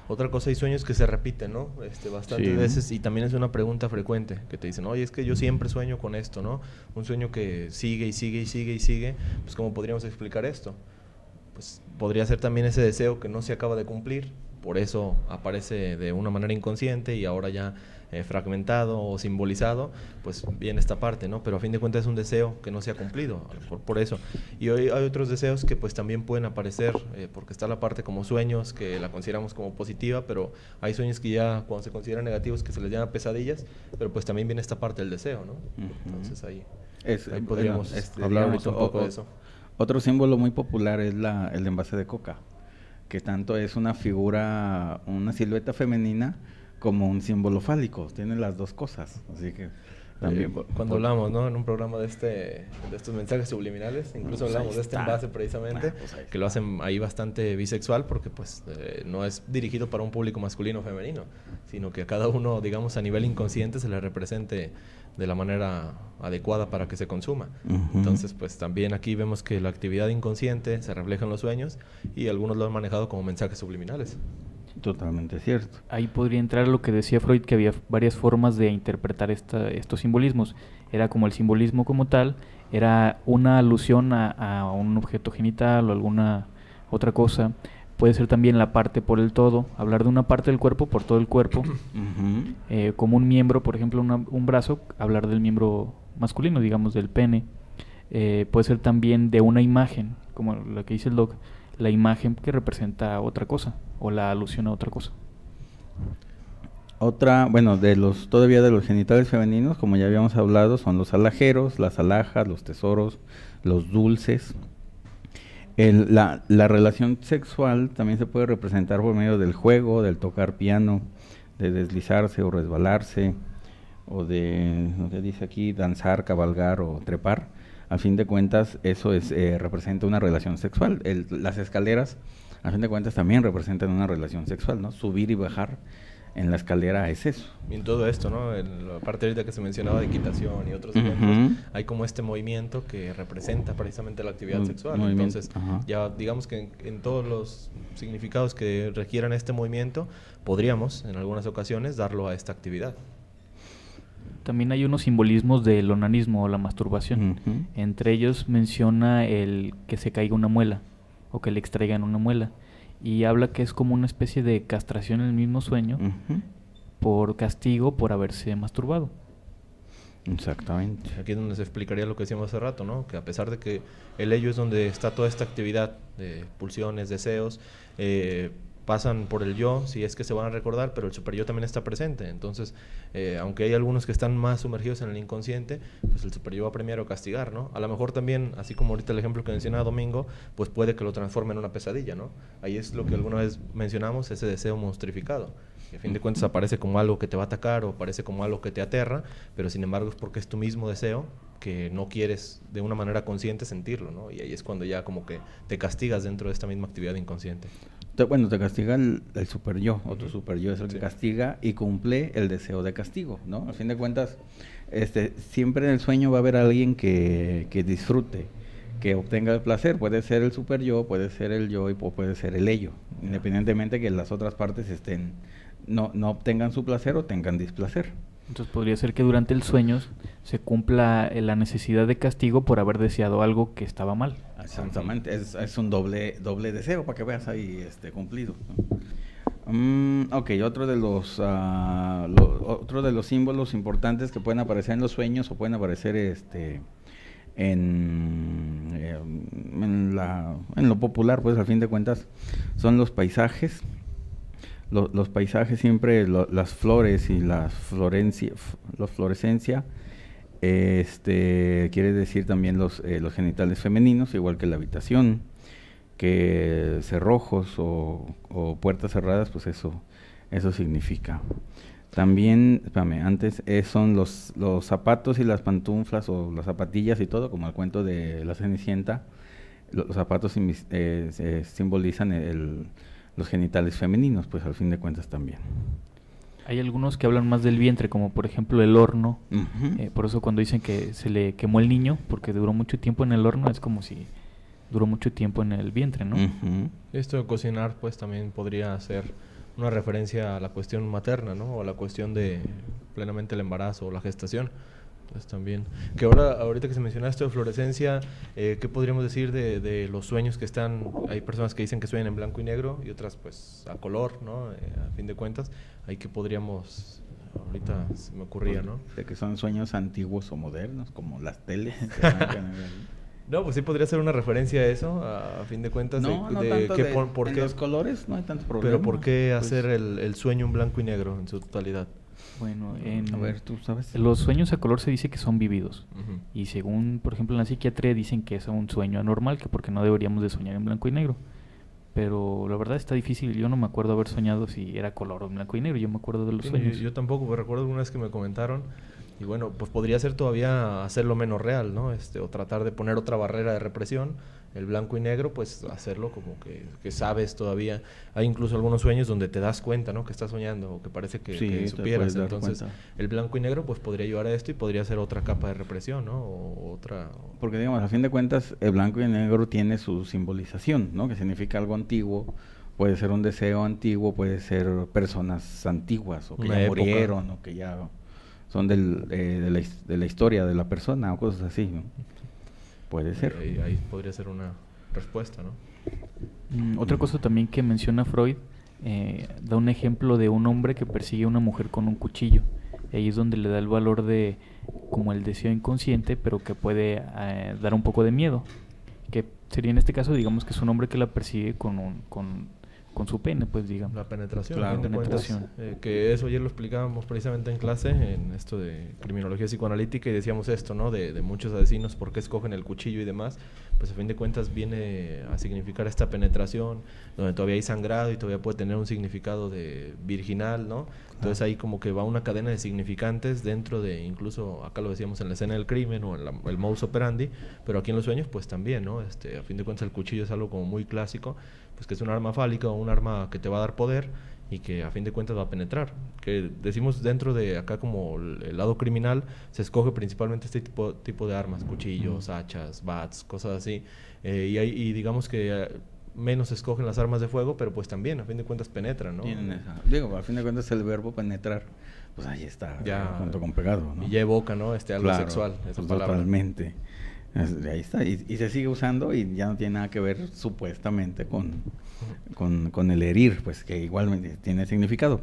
Otra cosa, hay sueños que se repiten, ¿no? Bastantes Sí. veces, y también es una pregunta frecuente, que te dicen, oye, es que yo siempre sueño con esto, ¿no? Un sueño que sigue y sigue y sigue y sigue, pues ¿cómo podríamos explicar esto? Pues podría ser también ese deseo que no se acaba de cumplir, por eso aparece de una manera inconsciente y ahora ya fragmentado o simbolizado, pues viene esta parte, ¿no? Pero a fin de cuentas es un deseo que no se ha cumplido, a lo mejor por eso. Y hoy hay otros deseos que pues también pueden aparecer, porque está la parte como sueños, que la consideramos como positiva, pero hay sueños que ya cuando se consideran negativos que se les llama pesadillas, pero pues también viene esta parte del deseo, ¿no? Entonces ahí podríamos hablar ahorita un poco de eso. Otro símbolo muy popular es el envase de coca, que tanto es una figura, una silueta femenina, como un símbolo fálico. Tiene las dos cosas, así que también... Cuando hablamos, ¿no? En un programa de estos mensajes subliminales, incluso Pues hablamos de este envase precisamente, que lo hacen ahí bastante bisexual, porque pues no es dirigido para un público masculino o femenino, sino que a cada uno, digamos, a nivel inconsciente se le represente de la manera adecuada para que se consuma. Entonces, pues también aquí vemos que la actividad inconsciente se refleja en los sueños y algunos lo han manejado como mensajes subliminales. Totalmente cierto. Ahí podría entrar lo que decía Freud, que había varias formas de interpretar estos simbolismos. Era como el simbolismo como tal, era una alusión a un objeto genital o alguna otra cosa. Puede ser también la parte por el todo, hablar de una parte del cuerpo por todo el cuerpo. Como un miembro, por ejemplo, un brazo, hablar del miembro masculino, digamos, del pene. Puede ser también de una imagen, como lo que dice el doc, la imagen que representa otra cosa o la alusión a otra cosa. Otra, bueno, todavía de los genitales femeninos, como ya habíamos hablado, son los alhajeros, las alhajas, los tesoros, los dulces. La relación sexual también se puede representar por medio del juego, del tocar piano, de deslizarse o resbalarse, o de, lo que dice aquí, danzar, cabalgar o trepar. A fin de cuentas, eso representa una relación sexual. Las escaleras, a fin de cuentas, también representan una relación sexual, ¿no? Subir y bajar en la escalera es eso. Y en todo esto, ¿no? En la parte ahorita que se mencionaba de equitación y otros ejemplos, hay como este movimiento que representa precisamente la actividad sexual. Entonces, ya digamos que en todos los significados que requieran este movimiento, podríamos, en algunas ocasiones, darlo a esta actividad. También hay unos simbolismos del onanismo o la masturbación. Entre ellos menciona el que se caiga una muela o que le extraigan una muela. Y habla que es como una especie de castración en el mismo sueño por castigo por haberse masturbado. Exactamente. Aquí es donde se explicaría lo que decíamos hace rato, ¿no? Que a pesar de que el ello es donde está toda esta actividad de pulsiones, deseos, pasan por el yo, si es que se van a recordar, pero el superyo también está presente. Entonces, aunque hay algunos que están más sumergidos en el inconsciente, pues el superyo va a premiar o castigar, ¿no? A lo mejor también, así como ahorita el ejemplo que mencionaba Domingo, pues puede que lo transforme en una pesadilla, ¿no? Ahí es lo que alguna vez mencionamos, ese deseo monstrificado. Que a fin de cuentas aparece como algo que te va a atacar o aparece como algo que te aterra, pero sin embargo es porque es tu mismo deseo que no quieres de una manera consciente sentirlo, ¿no? Y ahí es cuando ya como que te castigas dentro de esta misma actividad inconsciente. Bueno, te castiga el super yo, o tu super yo es el que castiga y cumple el deseo de castigo, ¿no? Al fin de cuentas, siempre en el sueño va a haber alguien que disfrute, que obtenga el placer. Puede ser el super yo, puede ser el yo o puede ser el ello, independientemente que las otras partes no obtengan su placer o tengan displacer. Entonces podría ser que durante el sueño se cumpla la necesidad de castigo por haber deseado algo que estaba mal. Exactamente, es un doble deseo para que veas ahí cumplido. Ok, otro de los símbolos importantes que pueden aparecer en los sueños o pueden aparecer en lo popular, pues al fin de cuentas son los paisajes. Los paisajes siempre, las flores y las florescencia, quiere decir también los genitales femeninos, igual que la habitación, que cerrojos o puertas cerradas, pues eso significa. También, antes son los zapatos y las pantuflas o las zapatillas y todo, como el cuento de la Cenicienta. los zapatos simbolizan los genitales femeninos, pues al fin de cuentas también. Hay algunos que hablan más del vientre, como por ejemplo el horno. Ujú. Por eso cuando dicen que se le quemó el niño, porque duró mucho tiempo en el horno, es como si duró mucho tiempo en el vientre, ¿no? Ujú. Esto de cocinar, pues también podría ser una referencia a la cuestión materna, ¿no? O a la cuestión de plenamente el embarazo o la gestación. Pues también. Que ahorita que se menciona esto de fluorescencia, ¿qué podríamos decir de los sueños que están? Hay personas que dicen que sueñan en blanco y negro y otras, pues, a color, ¿no? A fin de cuentas, ahí que podríamos, ahorita se me ocurría, ¿no? De que son sueños antiguos o modernos, como las teles. que arrancan ahí. No, pues sí podría ser una referencia a eso, a fin de cuentas, No, no de tanto qué, de, por en qué, los colores no hay tanto problema. pero por qué Pues, hacer el sueño en blanco y negro en su totalidad. Bueno, a ver, ¿tú sabes? los sueños a color se dice que son vividos. Ujú. Y según, por ejemplo, en la psiquiatría dicen que es un sueño anormal, que porque no deberíamos de soñar en blanco y negro. Pero la verdad está difícil, yo no me acuerdo haber soñado si era color o en blanco y negro, yo me acuerdo de los Sí, sueños. yo tampoco, pero recuerdo alguna vez que me comentaron y bueno, pues podría ser todavía hacerlo menos real, ¿no? O tratar de poner otra barrera de represión, el blanco y negro, pues hacerlo como que sabes todavía. Hay incluso algunos sueños donde te das cuenta, ¿no? Que estás soñando o que parece que Sí, te supieras. puedes dar Entonces, cuenta. el blanco y negro pues podría ayudar a esto y podría ser otra capa de represión, ¿no? O otra... Porque digamos, a fin de cuentas, el blanco y el negro tiene su simbolización, ¿no? Que significa algo antiguo, puede ser un deseo antiguo, puede ser personas antiguas o que Una ya época. murieron o que ya son de la historia de la persona o cosas así, ¿no? Puede ser. Ahí podría ser una respuesta, ¿no? Otra cosa también que menciona Freud, da un ejemplo de un hombre que persigue a una mujer con un cuchillo. Y ahí es donde le da el valor de como el deseo inconsciente, pero que puede dar un poco de miedo. Que sería en este caso, digamos que es un hombre que la persigue con su pene, pues digamos. La penetración, Claro, a fin de cuentas, penetración. que eso ayer lo explicábamos precisamente en clase, en esto de criminología psicoanalítica, y decíamos esto, ¿no? De muchos asesinos, por qué escogen el cuchillo y demás, pues a fin de cuentas viene a significar esta penetración, donde todavía hay sangrado y todavía puede tener un significado de virginal, ¿no? Entonces ahí como que va una cadena de significantes dentro de, incluso acá lo decíamos en la escena del crimen o en el modus operandi, pero aquí en los sueños pues también, ¿no? A fin de cuentas el cuchillo es algo como muy clásico, pues que es un arma fálica o un arma que te va a dar poder y que a fin de cuentas va a penetrar. Que decimos dentro de acá como el lado criminal, se escoge principalmente este tipo de armas, cuchillos, hachas, bats, cosas así, y digamos que menos se escogen las armas de fuego, pero pues también a fin de cuentas penetran, ¿no? Tienen digo, a fin de cuentas el verbo penetrar, pues ahí está, Ya, junto con pegado, ¿no? Y ya evoca, ¿no? Algo Claro, sexual, esa pues, palabra. totalmente. Ahí está, y se sigue usando y ya no tiene nada que ver supuestamente con el herir, pues que igual tiene significado.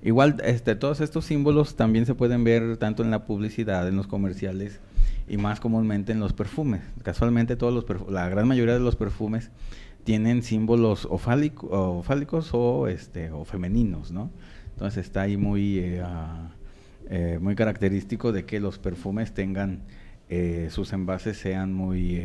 Igual, todos estos símbolos también se pueden ver tanto en la publicidad, en los comerciales y más comúnmente en los perfumes. Casualmente la gran mayoría de los perfumes tienen símbolos o fálicos o femeninos, ¿no? Entonces está ahí muy característico de que los perfumes tengan sus envases sean muy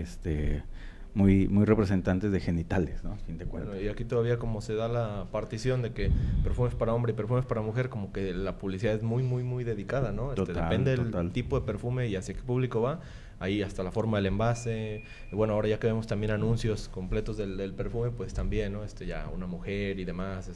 representantes de genitales, ¿no? A fin de cuentas. Bueno, y aquí todavía como se da la partición de que perfumes para hombre y perfumes para mujer, como que la publicidad es muy, muy, muy dedicada, ¿no? Depende del tipo de perfume y hacia qué público va. Ahí hasta la forma del envase. Y bueno, ahora ya que vemos también anuncios completos del perfume, pues también, ¿no? Ya una mujer y demás,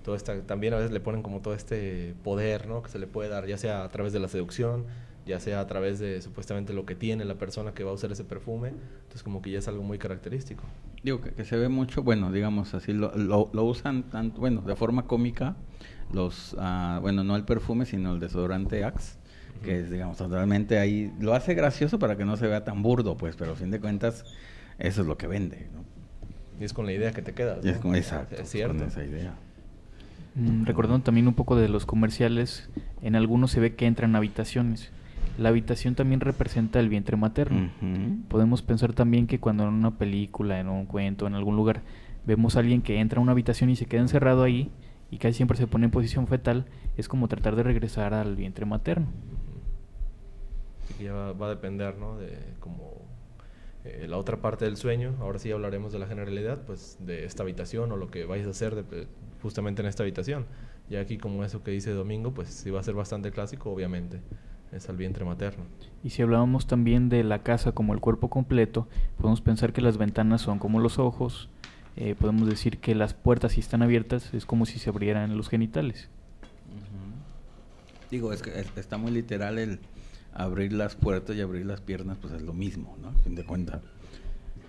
todo también a veces le ponen como todo este poder, ¿no? Que se le puede dar, ya sea a través de la seducción, ya sea a través de supuestamente lo que tiene la persona que va a usar ese perfume. Entonces como que ya es algo muy característico. Digo que se ve mucho, bueno, digamos así, lo usan tanto, bueno, de forma cómica, bueno, no el perfume, sino el desodorante Axe, que es, digamos, totalmente ahí, lo hace gracioso para que no se vea tan burdo, pues, pero a fin de cuentas, eso es lo que vende, ¿no? Y es con la idea que te quedas, Y ¿no? es como, exacto, Es cierto. con esa idea. Recordando también un poco de los comerciales, en algunos se ve que entran habitaciones. La habitación también representa el vientre materno. Podemos pensar también que cuando en una película, en un cuento, en algún lugar, vemos a alguien que entra a una habitación y se queda encerrado ahí, y casi siempre se pone en posición fetal, es como tratar de regresar al vientre materno. Así que ya va a depender, ¿no? De como la otra parte del sueño. Ahora sí hablaremos de la generalidad, pues de esta habitación o lo que vais a hacer justamente en esta habitación. Ya aquí como eso que dice Domingo, pues sí va a ser bastante clásico, obviamente. es al vientre materno. Y si hablábamos también de la casa como el cuerpo completo, podemos pensar que las ventanas son como los ojos, podemos decir que las puertas, si están abiertas, es como si se abrieran los genitales. Digo, es que está muy literal el abrir las puertas y abrir las piernas, pues es lo mismo, ¿no? A fin de cuentas.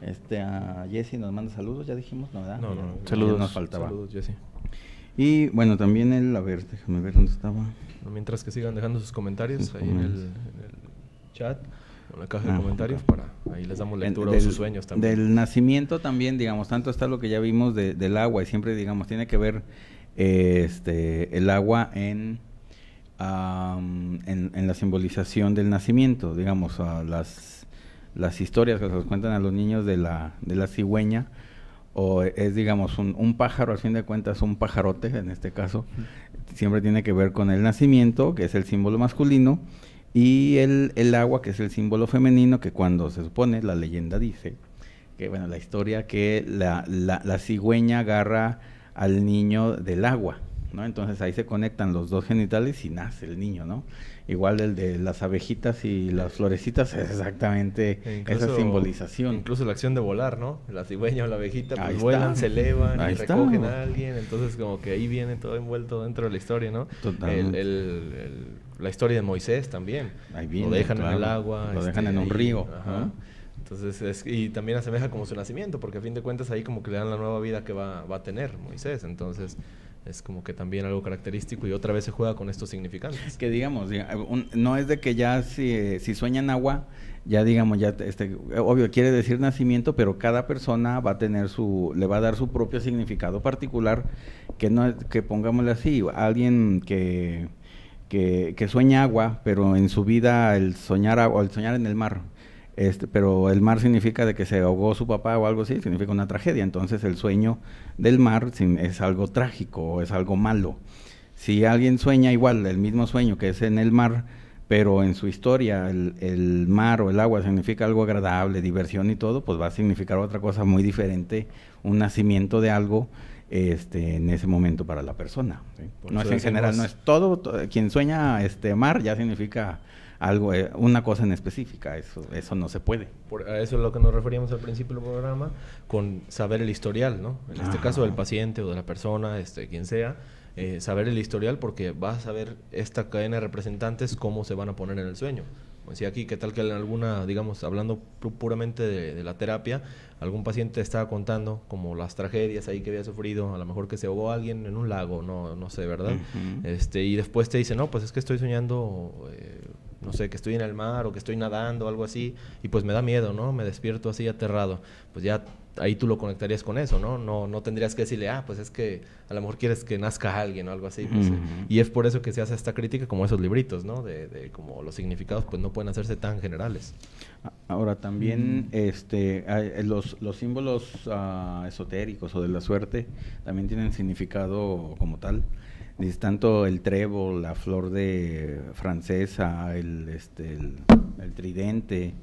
A Jessy nos manda saludos, ya dijimos, ¿no? ¿Verdad? No, saludos. Nos faltaba. Saludos, Jessy. Y bueno, también a ver, déjame ver dónde estaba. Mientras que sigan dejando sus comentarios Sus ahí en el chat, en la caja de comentarios, para ahí les damos lectura de sus sueños también. Del nacimiento también, digamos, tanto está lo que ya vimos del agua, y siempre, digamos, tiene que ver el agua en la simbolización del nacimiento, digamos, las historias que se nos cuentan a los niños de la cigüeña, o es, digamos, un pájaro, al fin de cuentas un pajarote en este caso, siempre tiene que ver con el nacimiento, que es el símbolo masculino, y el agua, que es el símbolo femenino, que cuando se supone, la leyenda dice, que bueno, la historia, que la cigüeña agarra al niño del agua, ¿no? Entonces ahí se conectan los dos genitales y nace el niño, ¿no? Igual el de las abejitas y las florecitas es exactamente esa simbolización. Incluso la acción de volar, ¿no? La cigüeña o la abejita pues está. vuelan, se elevan, Ahí y está. recogen a alguien, entonces como que ahí viene todo envuelto dentro de la historia, ¿no? Totalmente. La historia de Moisés también. Ahí viene, lo dejan claro. en el agua. Lo dejan en un río. Ajá. ¿No? Entonces, y también asemeja como su nacimiento, porque a fin de cuentas ahí como que le dan la nueva vida que va a tener Moisés. Entonces, es como que también algo característico y otra vez se juega con estos significantes. Que digamos, no es de que ya si sueñan agua, ya digamos, ya obvio quiere decir nacimiento, pero cada persona va a tener le va a dar su propio significado particular, que no es, que pongámosle así, alguien que sueña agua, pero en su vida el soñar agua, el soñar en el mar, pero el mar significa de que se ahogó su papá o algo así, significa una tragedia. Entonces el sueño del mar es algo trágico o es algo malo. Si alguien sueña igual, el mismo sueño que es en el mar, pero en su historia el mar o el agua significa algo agradable, diversión y todo, pues va a significar otra cosa muy diferente, un nacimiento de algo en ese momento para la persona, ¿sí? No es en general, no es todo, quien sueña mar ya significa algo, una cosa en específica, eso no se puede. A eso es lo que nos referíamos al principio del programa, con saber el historial, ¿no? En este caso del paciente o de la persona, quien sea, saber el historial, porque vas a saber esta cadena de representantes cómo se van a poner en el sueño. Como decía aquí, ¿qué tal que en alguna, digamos, hablando puramente de la terapia, algún paciente estaba contando como las tragedias ahí que había sufrido, a lo mejor que se ahogó alguien en un lago, no sé, ¿verdad? Uh-huh. Y después te dice, no, pues es que estoy soñando, no sé, que estoy en el mar o que estoy nadando o algo así, y pues me da miedo, ¿no? Me despierto así aterrado. Pues ya ahí tú lo conectarías con eso, ¿no? No tendrías que decirle, pues es que a lo mejor quieres que nazca alguien o algo así. Pues, uh-huh. Y es por eso que se hace esta crítica, como esos libritos, ¿no? De como los significados pues no pueden hacerse tan generales. Ahora también los símbolos esotéricos o de la suerte también tienen significado como tal. Dice, tanto el trébol, la flor de francesa, el tridente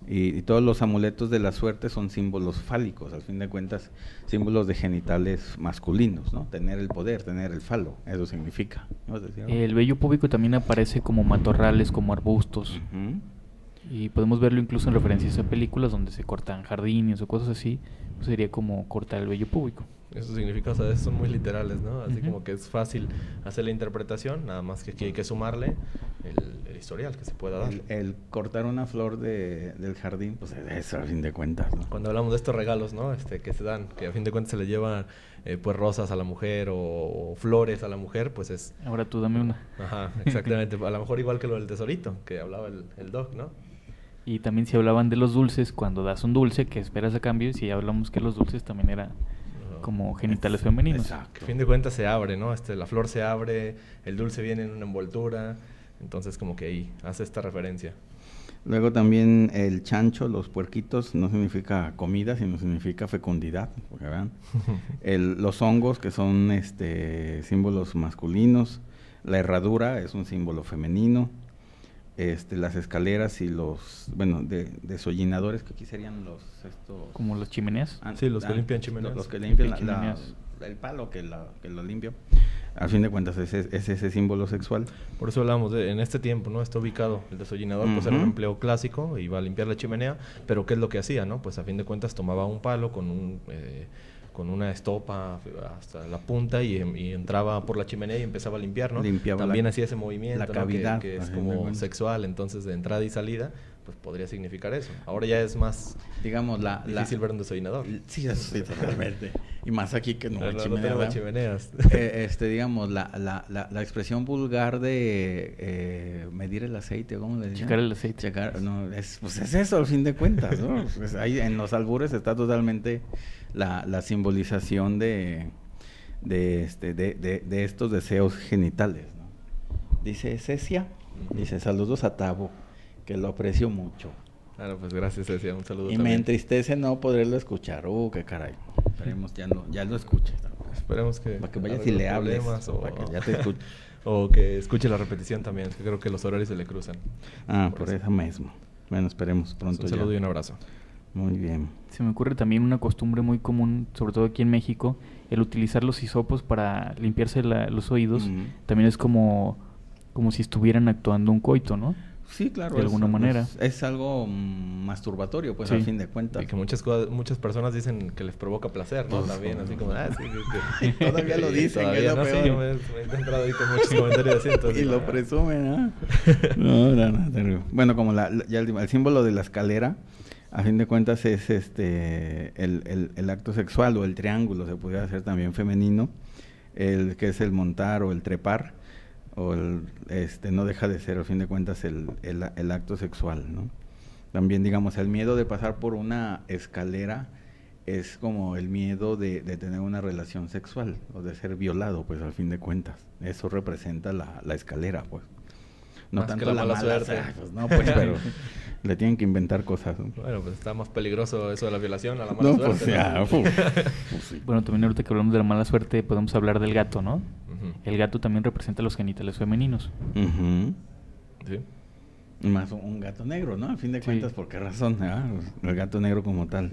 y todos los amuletos de la suerte son símbolos fálicos, al fin de cuentas símbolos de genitales masculinos, ¿no? Tener el poder, tener el falo, eso significa, ¿no? El vello púbico también aparece como matorrales, como arbustos. Uh-huh. Y podemos verlo incluso en referencias a películas donde se cortan jardines o cosas así, pues sería como cortar el vello púbico. Esos significados a veces son muy literales, ¿no? Así uh-huh. como que es fácil hacer la interpretación, nada más que aquí hay que sumarle el historial que se pueda dar. El cortar una flor del jardín, pues eso a fin de cuentas, ¿no? Cuando hablamos de estos regalos, ¿no? Que se dan, que a fin de cuentas se le llevan pues rosas a la mujer o flores a la mujer, pues es... Ahora tú dame una. Ajá, exactamente. A lo mejor igual que lo del tesorito, que hablaba el doc, ¿no? Y también si hablaban de los dulces, cuando das un dulce, ¿qué esperas a cambio? Y si hablamos que los dulces también eran como genitales femeninos. Exacto. A fin de cuentas se abre, ¿no? La flor se abre, el dulce viene en una envoltura, entonces como que ahí hace esta referencia. Luego también el chancho, los puerquitos, no significa comida, sino significa fecundidad, porque vean. Los hongos, que son símbolos masculinos, la herradura es un símbolo femenino, las escaleras y los, desollinadores, que aquí serían como las chimeneas. Sí, los que limpian chimeneas. Los que limpian el palo que lo limpio. Al fin de cuentas es ese símbolo sexual. Por eso hablamos en este tiempo, ¿no? Está ubicado el desollinador, pues era un empleo clásico, iba a limpiar la chimenea, pero ¿qué es lo que hacía, no? Pues a fin de cuentas tomaba un palo con una estopa hasta la punta y entraba por la chimenea y empezaba a limpiar, ¿no? También hacía ese movimiento, la cavidad, ¿no? que es como sexual, entonces de entrada y salida, pues podría significar eso. Ahora ya es más, digamos, difícil ver un desollinador. Sí, eso sí, totalmente. Y más aquí que no hay chimeneas. Digamos, la expresión vulgar de medir el aceite, ¿cómo le dicen? Checar el aceite. Pues es eso, al fin de cuentas, ¿no? Pues ahí en los albures está totalmente la simbolización de estos deseos genitales, ¿no? Dice Cecia, dice, saludos a Tabo, que lo aprecio mucho. Claro, pues gracias, Cecia, un saludo y también. Me entristece no poderlo escuchar. Qué caray. Esperemos ya lo escuche. Esperemos que... Para que vayas y le hables. Para que ya te escuche. O que escuche la repetición también, que creo que los horarios se le cruzan. Por eso mismo. Bueno, esperemos pronto. Un saludo y un abrazo. Muy bien. Se me ocurre también una costumbre muy común, sobre todo aquí en México, el utilizar los hisopos para limpiarse los oídos. También es como si estuvieran actuando un coito, ¿no? Sí, claro. De alguna manera. Es algo masturbatorio, pues, sí. Al fin de cuentas. Y que muchas personas dicen que les provoca placer, ¿no? También, así como, sí. Todavía lo dicen, todavía que es lo peor. Sí, yo me he encontrado ahí con muchos comentarios así. Entonces, y lo presumen, ¿no? No. Bueno, como el símbolo de la escalera, a fin de cuentas es el acto sexual o el triángulo, se pudiera hacer también femenino, que es el montar o el trepar. O no deja de ser, al fin de cuentas, el acto sexual, ¿no? También, digamos, el miedo de pasar por una escalera es como el miedo de tener una relación sexual o de ser violado, pues, al fin de cuentas. Eso representa la escalera, pues. No más tanto que la mala suerte. Pues, no, pues, pero le tienen que inventar cosas, ¿no? Bueno, pues está más peligroso eso de la violación a la mala suerte. Pues ya, pues sí. Bueno, también ahorita que hablamos de la mala suerte podemos hablar del gato, ¿no? El gato también representa los genitales femeninos. Sí. Más un gato negro, ¿no? Al fin de cuentas, ¿por qué razón? El gato negro como tal.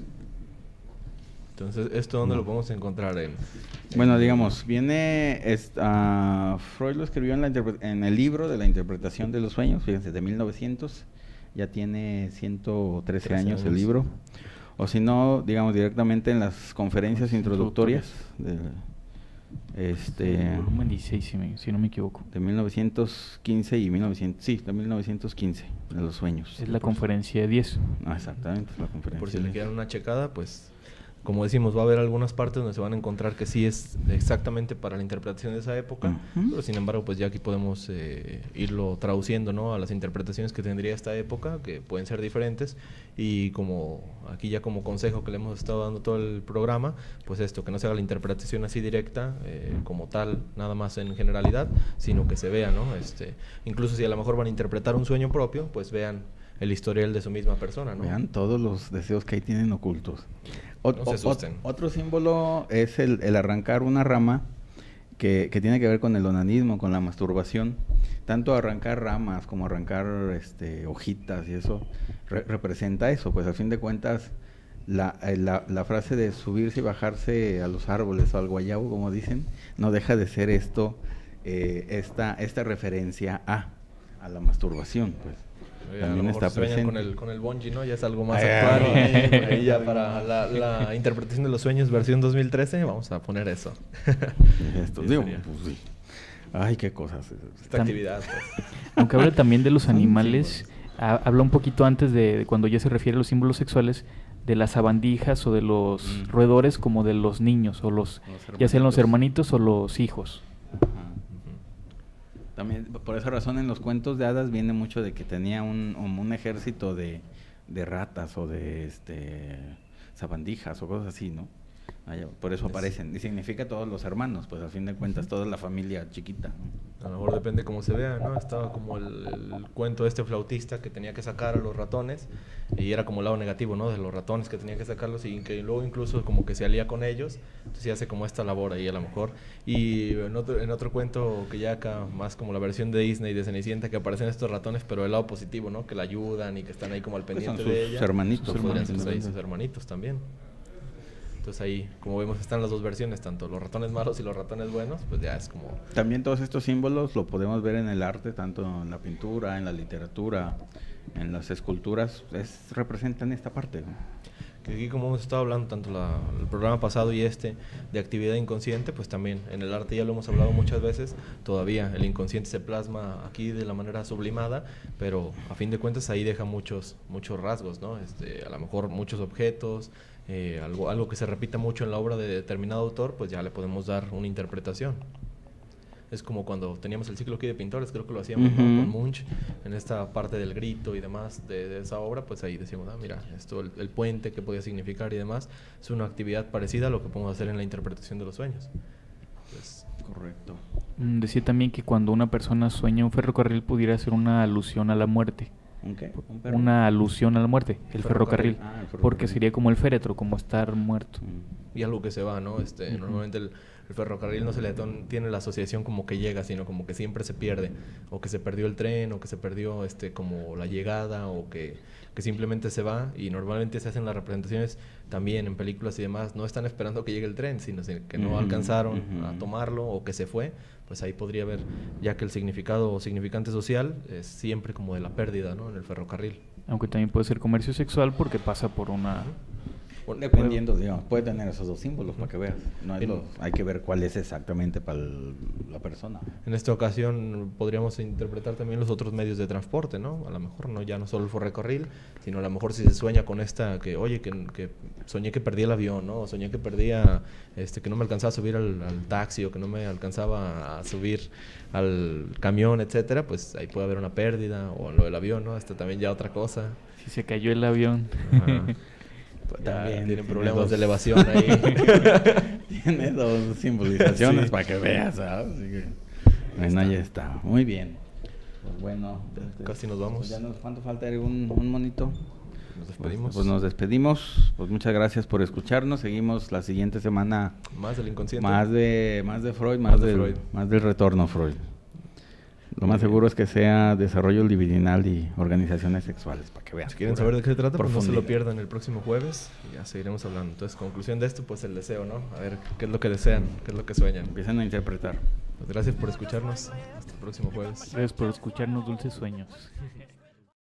Entonces, ¿esto dónde lo podemos encontrar? Bueno, digamos, viene... Freud lo escribió en el libro de la interpretación de los sueños, fíjense, de 1900. Ya tiene 113 años el libro. O si no, digamos, directamente en las conferencias introductorias volumen 16, si no me equivoco. De 1915 y 1900... Sí, de 1915, de los sueños. Es la conferencia 10. Exactamente, es la conferencia. Por si le quieran una checada, pues... Como decimos, va a haber algunas partes donde se van a encontrar que sí es exactamente para la interpretación de esa época, pero sin embargo, pues ya aquí podemos irlo traduciendo, ¿no? A las interpretaciones que tendría esta época, que pueden ser diferentes, y como aquí ya como consejo que le hemos estado dando todo el programa, pues esto, que no se haga la interpretación así directa, como tal, nada más en generalidad, sino que se vea, ¿no? Incluso si a lo mejor van a interpretar un sueño propio, pues vean el historial de su misma persona, ¿no? Vean todos los deseos que ahí tienen ocultos. No se asusten. Otro símbolo es el arrancar una rama que tiene que ver con el onanismo, con la masturbación. Tanto arrancar ramas como arrancar hojitas y eso representa eso. Pues a fin de cuentas la frase de subirse y bajarse a los árboles o al guayabo, como dicen, no deja de ser esto, esta referencia a la masturbación, pues. También está presente con el bungee, ¿no? Ya es algo más actual. Y ya para la interpretación de los sueños versión 2013 vamos a poner eso. Digo, pues sí. Ay, qué cosas. Esta actividad. Pues. Aunque habla también de los animales, habla un poquito antes de cuando ya se refiere a los símbolos sexuales, de las sabandijas o de los roedores como de los niños o ya sean los hermanitos o los hijos. También por esa razón en los cuentos de hadas viene mucho de que tenía un ejército de ratas o de sabandijas o cosas así, ¿no? Por eso aparecen. Y significa todos los hermanos, pues al fin de cuentas toda la familia chiquita, ¿no? A lo mejor depende cómo se vea, ¿no? Estaba como el cuento de este flautista que tenía que sacar a los ratones y era como el lado negativo, ¿no? De los ratones que tenía que sacarlos y que luego incluso como que se alía con ellos, entonces hace como esta labor ahí a lo mejor. Y en otro cuento que ya acá más como la versión de Disney de Cenicienta, que aparecen estos ratones pero el lado positivo, ¿no? Que la ayudan y que están ahí como al pendiente de ella. Sus hermanitos. Podrían ser sus hermanitos también. Entonces ahí, como vemos, están las dos versiones, tanto los ratones malos y los ratones buenos, pues ya es como... También todos estos símbolos lo podemos ver en el arte, tanto en la pintura, en la literatura, en las esculturas, representan esta parte, ¿no? Que aquí, como hemos estado hablando tanto el programa pasado y de actividad inconsciente, pues también en el arte ya lo hemos hablado muchas veces, todavía el inconsciente se plasma aquí de la manera sublimada, pero a fin de cuentas ahí deja muchos rasgos, ¿no? A lo mejor muchos objetos, algo que se repita mucho en la obra de determinado autor, pues ya le podemos dar una interpretación. Es como cuando teníamos el ciclo aquí de pintores, creo que lo hacíamos, ¿no? Con Munch, en esta parte del grito y demás de esa obra, pues ahí decíamos, mira, esto, el puente, qué podía significar y demás, es una actividad parecida a lo que podemos hacer en la interpretación de los sueños. Pues, correcto. Decía también que cuando una persona sueña un ferrocarril pudiera ser una alusión a la muerte. ¿Un qué? Una alusión a la muerte, el ferrocarril, El ferrocarril. porque sería como el féretro, como estar muerto. Y algo que se va, ¿no? Normalmente el ferrocarril no se le tiene la asociación como que llega, sino como que siempre se pierde, o que se perdió el tren, o que se perdió como la llegada, o que simplemente se va, y normalmente se hacen las representaciones también en películas y demás, no están esperando que llegue el tren, sino que no alcanzaron a tomarlo, o que se fue, pues ahí podría haber, ya que el significado o significante social es siempre como de la pérdida, ¿no? En el ferrocarril. Aunque también puede ser comercio sexual porque pasa por una... Dependiendo, digamos, puede tener esos dos símbolos para que veas. No es hay que ver cuál es exactamente para la persona. En esta ocasión podríamos interpretar también los otros medios de transporte, ¿no? A lo mejor ya no solo el ferrocarril, sino a lo mejor si se sueña con que soñé que perdí el avión, ¿no? O soñé que perdía, que no me alcanzaba a subir al taxi, o que no me alcanzaba a subir al camión, etcétera, pues ahí puede haber una pérdida, o lo del avión, ¿no? También ya otra cosa. Si se cayó el avión. Ajá. También tienen problemas de elevación ahí. Tiene dos simbolizaciones, sí, para que veas, ¿sabes? Así que, bueno, ahí está. Muy bien. Pues bueno. Casi nos vamos. Pues ¿cuánto falta? ¿Un monito? Nos despedimos. Pues nos despedimos. Pues muchas gracias por escucharnos. Seguimos la siguiente semana. Más del inconsciente. Más de Freud, más del retorno Freud. Lo más seguro es que sea desarrollo libidinal y organizaciones sexuales, para que vean. Si quieren saber de qué se trata, pues no se lo pierdan el próximo jueves y ya seguiremos hablando. Entonces, conclusión de esto, pues el deseo, ¿no? A ver qué es lo que desean, qué es lo que sueñan. Empiezan a interpretar. Pues gracias por escucharnos. Hasta el próximo jueves. Gracias por escucharnos, dulces sueños.